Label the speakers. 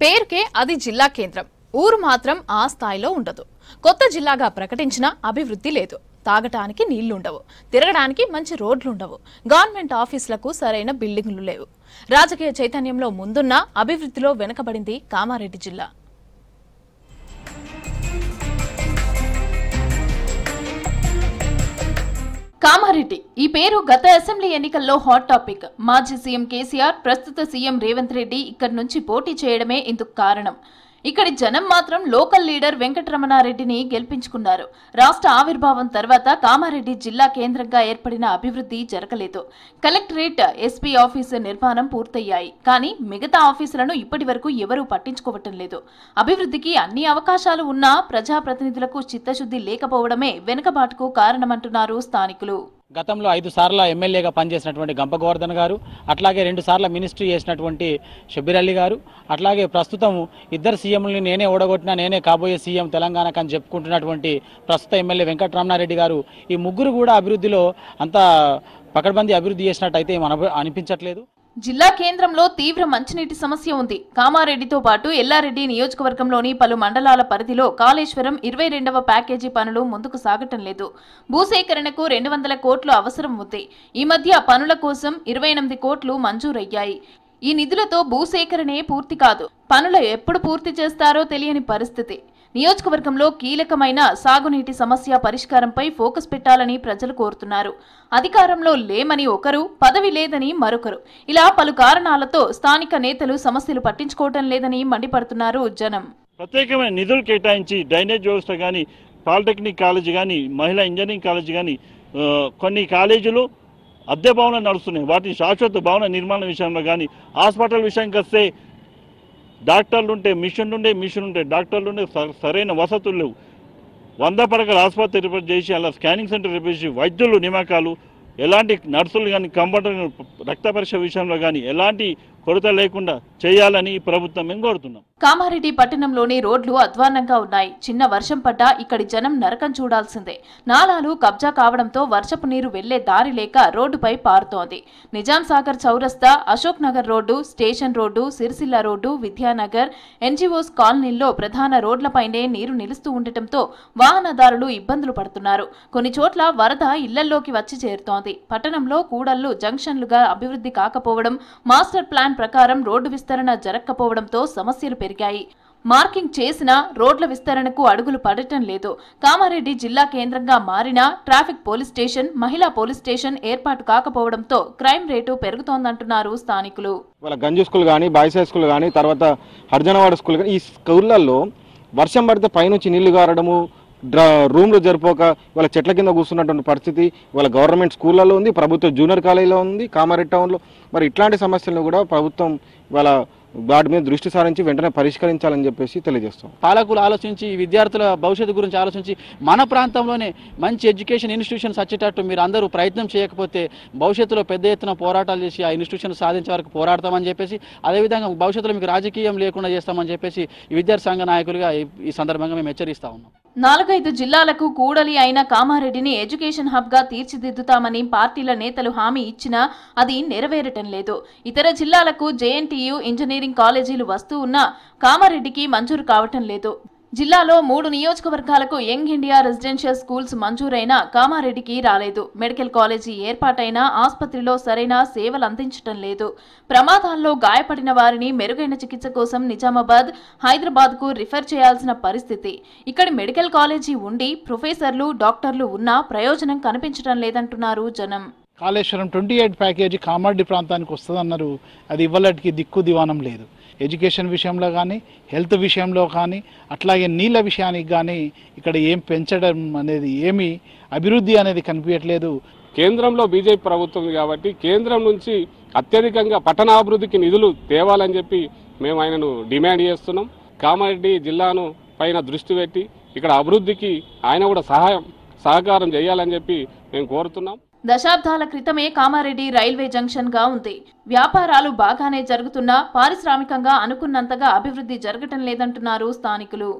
Speaker 1: పేరుకే అది జిల్లా కేంద్రం. ఊరు మాత్రం ఆ స్థాయిలో ఉండదు. కొత్త జిల్లాగా ప్రకటించిన అభివృద్ధి లేదు. తాగటానికి నీళ్లుండవు, తిరగడానికి మంచి రోడ్లుండవు, గవర్నమెంట్ ఆఫీసులకు సరైన బిల్డింగులు లేవు. రాజకీయ చైతన్యంలో ముందున్న అభివృద్ధిలో వెనుకబడింది కామారెడ్డి జిల్లా. కామారెడ్డి ఈ పేరు గత అసెంబ్లీ ఎన్నికల్లో హాట్ టాపిక్. మాజీ సీఎం కేసీఆర్, ప్రస్తుత సీఎం రేవంత్ రెడ్డి ఇక్కడి నుంచి పోటీ చేయడమే ఇందుకు కారణం. ఇక్కడి జనం మాత్రం లోకల్ లీడర్ వెంకటరమణారెడ్డిని గెలిపించుకున్నారు. రాష్ట్ర ఆవిర్భావం తర్వాత కామారెడ్డి జిల్లా కేంద్రంగా ఏర్పడిన అభివృద్ధి జరగలేదు. కలెక్టరేట్, ఎస్పీ ఆఫీసు నిర్మాణం పూర్తయ్యాయి. కానీ మిగతా ఆఫీసులను ఇప్పటి వరకు ఎవరూ పట్టించుకోవటం లేదు. అభివృద్ధికి అన్ని అవకాశాలు ఉన్నా ప్రజాప్రతినిధులకు చిత్తశుద్ధి లేకపోవడమే వెనుకబాటుకు కారణమంటున్నారు స్థానికులు.
Speaker 2: గతంలో 5 సార్ల ఎమ్మెల్యేగా పనిచేసినటువంటి గంప గోవర్ధన్ గారు, అట్లాగే 2 సార్ల మినిస్ట్రీ చేసినటువంటి షబ్బీర్ అలీ గారు, అట్లాగే ప్రస్తుతం ఇద్దరు సీఎంలని నేనే ఓడగొట్టినా నేనే కాబోయే సీఎం తెలంగాణకు అని చెప్పుకుంటున్నటువంటి ప్రస్తుత ఎమ్మెల్యే వెంకటరమణారెడ్డి గారు, ఈ ముగ్గురు కూడా అభివృద్ధిలో అంత పకడ్బందీ అభివృద్ధి చేసినట్టయితే అనిపించట్లేదు.
Speaker 1: జిల్లా కేంద్రంలో తీవ్ర మంచినీటి సమస్య ఉంది. కామారెడ్డితో పాటు ఎల్లారెడ్డి నియోజకవర్గంలోని పలు మండలాల పరిధిలో కాళేశ్వరం 22వ ప్యాకేజీ పనులు ముందుకు సాగటం లేదు. భూసేకరణకు 200 కోట్లు అవసరం ఉంది. ఈ మధ్య పనుల కోసం 28 కోట్లు మంజూరయ్యాయి. ఈ నిధులతో భూసేకరణే పూర్తి కాదు. పనులు ఎప్పుడు పూర్తి చేస్తారో తెలియని పరిస్థితి. నియోజకవర్గంలో కీలకమైన సాగునీటి సమస్య పరిష్కారంపై ఫోకస్ పెట్టాలని ప్రజలు కోరుతున్నారు. అధికారంలో లేమని ఒకరు, పదవి లేదని మరొకరు, ఇలా పలు కారణాలతో స్థానిక నేతలు సమస్యలు పట్టించుకోవటం లేదని మండిపడుతున్నారు జనం.
Speaker 3: ప్రత్యేకమైన నిధులు కేటాయించి డ్రైనేజ్ వ్యవస్థ కానీ, పాలిటెక్నిక్ కాలేజీ కానీ, మహిళా ఇంజనీరింగ్ కాలేజీ కానీ, కొన్ని కాలేజీలు అద్దె భవనాలు నడుస్తున్నాయి. వాటి శాశ్వత భవన నిర్మాణ విషయంలో కానీ, హాస్పిటల్ విషయానికి వస్తే డాక్టర్లు ఉంటే మిషన్ ఉంటే డాక్టర్లు ఉంటే సరైన వసతులు లేవు. 100 పడకల ఆసుపత్రి రిపేర్ చేసి అలా స్కానింగ్ సెంటర్ రిపేర్ చేసి వైద్యులు నియామకాలు, ఎలాంటి నర్సులు కానీ, కంప్యూటర్ రక్త పరీక్ష విషయంలో కానీ ఎలాంటి కొరత లేకుండా చేయాలని ప్రభుత్వం మేము కోరుతున్నాం.
Speaker 1: కామారెడ్డి పట్టణంలోని రోడ్లు అధ్వాన్నంగా ఉన్నాయి. చిన్న వర్షం పడ్డా ఇక్కడి జనం నరకం చూడాల్సిందే. నాలాలు కబ్జా కావడంతో వర్షపు నీరు వెళ్లే దారి లేక రోడ్డుపై పారుతోంది. నిజాం సాగర్ చౌరస్తా, Ashok Nagar road, station road, Sircilla road, Vidyanagar, NGOs కాలనీల్లో ప్రధాన రోడ్లపైనే నీరు నిలుస్తూ ఉండటంతో వాహనదారులు ఇబ్బందులు పడుతున్నారు. కొన్ని చోట్ల వరద ఇళ్లల్లోకి వచ్చి చేరుతోంది. పట్టణంలో కూడళ్లు జంక్షన్లుగా అభివృద్ధి కాకపోవడం, మాస్టర్ ప్లాన్ ప్రకారం రోడ్డు విస్తరణ జరగకపోవడంతో సమస్యలు పెరిగాయి. మార్కింగ్ చేసినా రోడ్ల విస్తరణకు అడుగులు పడటం లేదు. కామారెడ్డి జిల్లా కేంద్రంగా మారిన ట్రాఫిక్ పోలీస్ స్టేషన్, మహిళా పోలీస్ స్టేషన్ ఏర్పాటు కాకపోవడంతో క్రైమ్ రేటు పెరుగుతోందంటున్నారు స్థానికులు.
Speaker 4: గంజు స్కూల్ కానీ, బాయ్స్ హై స్కూల్ కానీ, తర్వాత హర్జనవాడ స్కూల్ కానీ, ఈ స్కూళ్లలో వర్షం పడితే పైనుంచి నీళ్లు గారడము, రూమ్లు జరిపోక ఇవాళ చెట్ల కింద కూర్చున్నటువంటి పరిస్థితి ఇవాళ గవర్నమెంట్ స్కూళ్ళలో ఉంది, ప్రభుత్వ జూనియర్ కాలేజీలో ఉంది, కామారెడ్డి టౌన్లో. మరి ఇట్లాంటి సమస్యలను కూడా ప్రభుత్వం ఇవాళ వాటి మీద దృష్టి సారించి వెంటనే పరిష్కరించాలని చెప్పేసి తెలియజేస్తాం.
Speaker 2: పాలకులు ఆలోచించి, విద్యార్థుల భవిష్యత్తు గురించి ఆలోచించి మన ప్రాంతంలోనే మంచి ఎడ్యుకేషన్ ఇన్స్టిట్యూషన్స్ వచ్చేటట్టు మీరు అందరూ ప్రయత్నం చేయకపోతే భవిష్యత్తులో పెద్ద ఎత్తున పోరాటాలు చేసి ఆ ఇన్స్టిట్యూషన్ సాధించే వరకు పోరాడతామని చెప్పేసి, అదేవిధంగా భవిష్యత్తులో మీకు రాజకీయం లేకుండా చేస్తామని చెప్పేసి ఈ విద్యార్థి సంఘ నాయకులుగా ఈ సందర్భంగా మేము హెచ్చరిస్తా ఉన్నాం.
Speaker 1: 4-5 జిల్లాలకు కూడలి అయిన కామారెడ్డిని ఎడ్యుకేషన్ హబ్ గా తీర్చిదిద్దుతామని పార్టీల నేతలు హామీ ఇచ్చినా అది నెరవేరటం లేదు. ఇతర జిల్లాలకు జేఎన్టీయూ, ఇంజనీరింగ్ కాలేజీలు వస్తూ ఉన్నా కామారెడ్డికి మంజూరు కావటం లేదు. జిల్లాలో 3 నియోజకవర్గాలకు యంగ్ ఇండియా రెసిడెన్షియల్ స్కూల్స్ మంజూరైనా కామారెడ్డికి రాలేదు. మెడికల్ కాలేజీ ఏర్పాటైనా ఆసుపత్రిలో సరైన సేవలు అందించటం లేదు. ప్రమాదాల్లో గాయపడిన వారిని మెరుగైన చికిత్స కోసం నిజామాబాద్, హైదరాబాద్కు రిఫర్ చేయాల్సిన పరిస్థితి. ఇక్కడి మెడికల్ కాలేజీ ఉండి ప్రొఫెసర్లు, డాక్టర్లు ఉన్నా ప్రయోజనం కనిపించడం లేదంటున్నారు జనం.
Speaker 5: కాళేశ్వరం 28 ప్యాకేజీ కామారెడ్డి ప్రాంతానికి వస్తుందన్నారు. అది ఇవ్వలటికి దిక్కు దివానం లేదు. ఎడ్యుకేషన్ విషయంలో కానీ, హెల్త్ విషయంలో కానీ, అట్లాగే నీళ్ళ విషయానికి కానీ ఇక్కడ ఏం పెంచడం అనేది, ఏమి అభివృద్ధి అనేది కనిపించట్లేదు.
Speaker 6: కేంద్రంలో బీజేపీ ప్రభుత్వం కాబట్టి కేంద్రం నుంచి అత్యధికంగా పట్టణాభివృద్ధికి నిధులు తేవాలని చెప్పి మేము ఆయనను డిమాండ్ చేస్తున్నాం. కామారెడ్డి జిల్లాను పైన దృష్టి పెట్టి ఇక్కడ అభివృద్ధికి ఆయన కూడా సహకారం చేయాలని చెప్పి మేము కోరుతున్నాం.
Speaker 1: దశాబ్దాల క్రితమే కామారెడ్డి రైల్వే జంక్షన్ గా ఉంది. వ్యాపారాలు బాగానే జరుగుతున్నా పారిశ్రామికంగా అనుకున్నంతగా అభివృద్ధి జరగటం లేదంటున్నారు స్థానికులు.